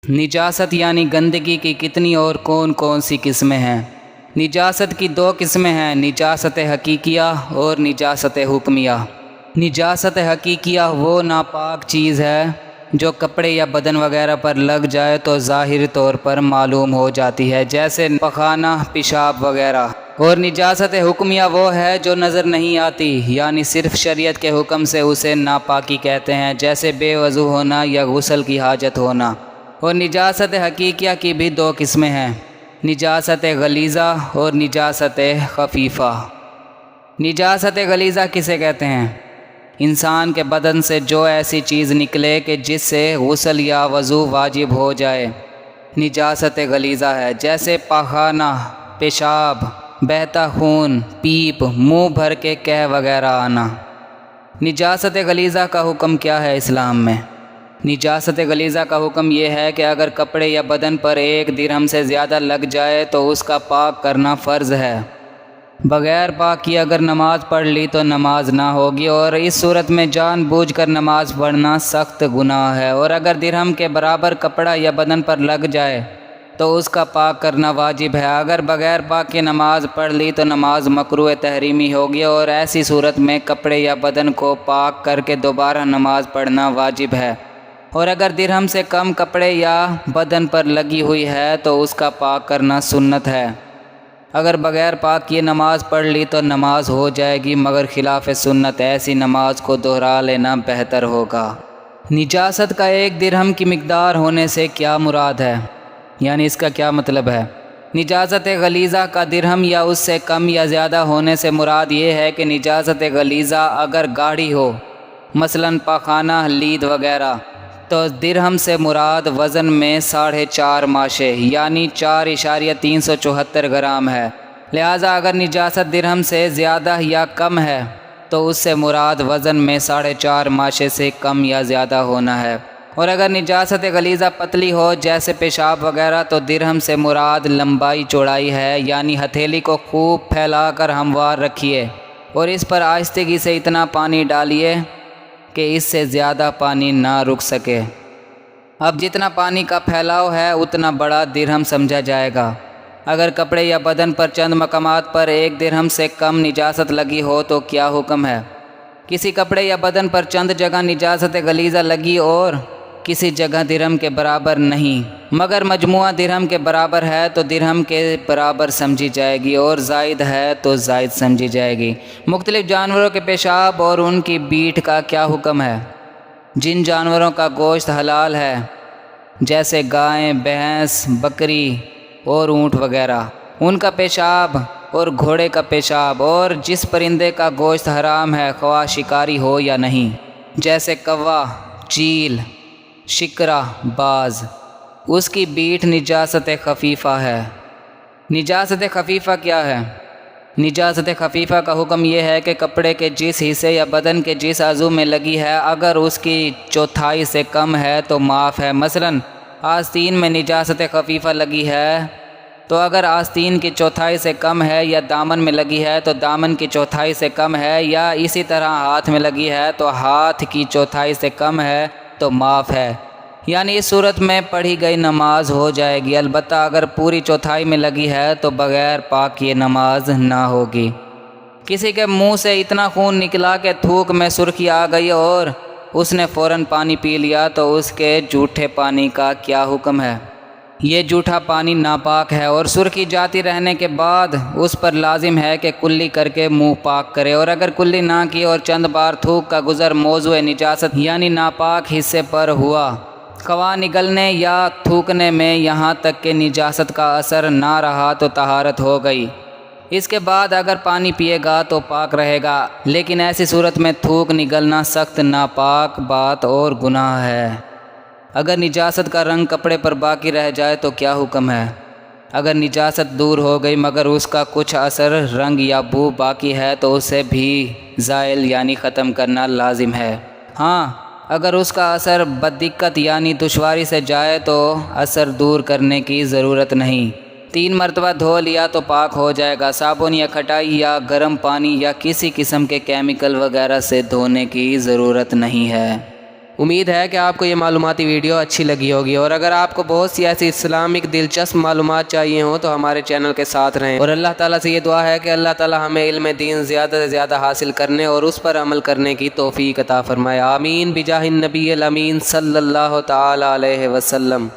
نجاست یعنی گندگی کی کتنی اور کون کون سی قسمیں ہیں؟ نجاست کی دو قسمیں ہیں، نجاست حقیقیہ اور نجاست حکمیہ۔ نجاست حقیقیہ وہ ناپاک چیز ہے جو کپڑے یا بدن وغیرہ پر لگ جائے تو ظاہری طور پر معلوم ہو جاتی ہے، جیسے پخانہ، پیشاب وغیرہ۔ اور نجاست حکمیہ وہ ہے جو نظر نہیں آتی، یعنی صرف شریعت کے حکم سے اسے ناپاکی کہتے ہیں، جیسے بے وضو ہونا یا غسل کی حاجت ہونا۔ اور نجاست حقیقیہ کی بھی دو قسمیں ہیں، نجاست غلیظہ اور نجاست خفیفہ۔ نجاست غلیظہ کسے کہتے ہیں؟ انسان کے بدن سے جو ایسی چیز نکلے کہ جس سے غسل یا وضو واجب ہو جائے، نجاست غلیظہ ہے، جیسے پاخانہ، پیشاب، بہتا خون، پیپ، منہ بھر کے قے وغیرہ آنا۔ نجاست غلیظہ کا حکم کیا ہے اسلام میں؟ نجاست غلیظہ کا حکم یہ ہے کہ اگر کپڑے یا بدن پر 1 درہم سے زیادہ لگ جائے تو اس کا پاک کرنا فرض ہے۔ بغیر پاک کیے اگر نماز پڑھ لی تو نماز نہ ہوگی، اور اس صورت میں جان بوجھ کر نماز پڑھنا سخت گناہ ہے۔ اور اگر درہم کے برابر کپڑا یا بدن پر لگ جائے تو اس کا پاک کرنا واجب ہے۔ اگر بغیر پاک کے نماز پڑھ لی تو نماز مکروہ تحریمی ہوگی، اور ایسی صورت میں کپڑے یا بدن کو پاک کر کے دوبارہ نماز پڑھنا واجب ہے۔ اور اگر درہم سے کم کپڑے یا بدن پر لگی ہوئی ہے تو اس کا پاک کرنا سنت ہے۔ اگر بغیر پاک کیے نماز پڑھ لی تو نماز ہو جائے گی، مگر خلاف سنت، ایسی نماز کو دہرا لینا بہتر ہوگا۔ نجاست کا 1 درہم کی مقدار ہونے سے کیا مراد ہے؟ یعنی اس کا کیا مطلب ہے؟ نجاست غلیظہ کا درہم یا اس سے کم یا زیادہ ہونے سے مراد یہ ہے کہ نجاست غلیظہ اگر گاڑھی ہو، مثلاً پاخانہ، لید وغیرہ، تو درہم سے مراد وزن میں 4.5 ماشے یعنی 4.374 گرام ہے۔ لہٰذا اگر نجاست درہم سے زیادہ یا کم ہے تو اس سے مراد وزن میں 4.5 ماشے سے کم یا زیادہ ہونا ہے۔ اور اگر نجاست غلیظہ پتلی ہو جیسے پیشاب وغیرہ تو درہم سے مراد لمبائی چوڑائی ہے، یعنی ہتھیلی کو خوب پھیلا کر ہموار رکھیے اور اس پر آہستگی سے اتنا پانی ڈالیے کہ اس سے زیادہ پانی نہ رک سکے۔ اب جتنا پانی کا پھیلاؤ ہے اتنا بڑا درہم سمجھا جائے گا۔ اگر کپڑے یا بدن پر چند مقامات پر 1 درہم سے کم نجاست لگی ہو تو کیا حکم ہے؟ کسی کپڑے یا بدن پر چند جگہ نجاست غلیظہ لگی اور کسی جگہ درہم کے برابر نہیں، مگر مجموعہ درہم کے برابر ہے تو درہم کے برابر سمجھی جائے گی، اور زائد ہے تو زائد سمجھی جائے گی۔ مختلف جانوروں کے پیشاب اور ان کی بیٹ کا کیا حکم ہے؟ جن جانوروں کا گوشت حلال ہے جیسے گائے، بھینس، بکری اور اونٹ وغیرہ، ان کا پیشاب اور گھوڑے کا پیشاب، اور جس پرندے کا گوشت حرام ہے خواہ شکاری ہو یا نہیں، جیسے کوا، چیل، شکرا، باز، اس کی بیٹ نجاست خفیفہ ہے۔ نجاست خفیفہ کیا ہے؟ نجاست خفیفہ کا حکم یہ ہے کہ کپڑے کے جس حصے یا بدن کے جس عضو میں لگی ہے اگر اس کی 1/4 سے کم ہے تو معاف ہے۔ مثلاً آستین میں نجاست خفیفہ لگی ہے تو اگر آستین کی 1/4 سے کم ہے، یا دامن میں لگی ہے تو دامن کی 1/4 سے کم ہے، یا اسی طرح ہاتھ میں لگی ہے تو ہاتھ کی 1/4 سے کم ہے تو معاف ہے، یعنی اس صورت میں پڑھی گئی نماز ہو جائے گی۔ البتہ اگر پوری 1/4 میں لگی ہے تو بغیر پاک کیے نماز نہ ہوگی۔ کسی کے منہ سے اتنا خون نکلا کہ تھوک میں سرخی آ گئی اور اس نے فوراً پانی پی لیا تو اس کے جھوٹے پانی کا کیا حکم ہے؟ یہ جھوٹا پانی ناپاک ہے، اور سرخی جاتی رہنے کے بعد اس پر لازم ہے کہ کلی کر کے منہ پاک کرے، اور اگر کلی نہ کی اور چند بار تھوک کا گزر موضوع نجاست یعنی ناپاک حصے پر ہوا، خواہ نگلنے یا تھوکنے میں، یہاں تک کہ نجاست کا اثر نہ رہا تو طہارت ہو گئی۔ اس کے بعد اگر پانی پیے گا تو پاک رہے گا، لیکن ایسی صورت میں تھوک نگلنا سخت ناپاک بات اور گناہ ہے۔ اگر نجاست کا رنگ کپڑے پر باقی رہ جائے تو کیا حکم ہے؟ اگر نجاست دور ہو گئی مگر اس کا کچھ اثر، رنگ یا بو باقی ہے تو اسے بھی زائل یعنی ختم کرنا لازم ہے۔ ہاں، اگر اس کا اثر بددقت یعنی دشواری سے جائے تو اثر دور کرنے کی ضرورت نہیں، 3 مرتبہ دھو لیا تو پاک ہو جائے گا۔ صابن یا کھٹائی یا گرم پانی یا کسی قسم کے کیمیکل وغیرہ سے دھونے کی ضرورت نہیں ہے۔ امید ہے کہ آپ کو یہ معلوماتی ویڈیو اچھی لگی ہوگی، اور اگر آپ کو بہت سی ایسی اسلامک دلچسپ معلومات چاہیے ہوں تو ہمارے چینل کے ساتھ رہیں، اور اللہ تعالیٰ سے یہ دعا ہے کہ اللہ تعالیٰ ہمیں علم دین زیادہ سے زیادہ حاصل کرنے اور اس پر عمل کرنے کی توفیق عطا فرمائے۔ آمین بجاہ النبی الامین صلی اللہ تعالیٰ علیہ وسلم۔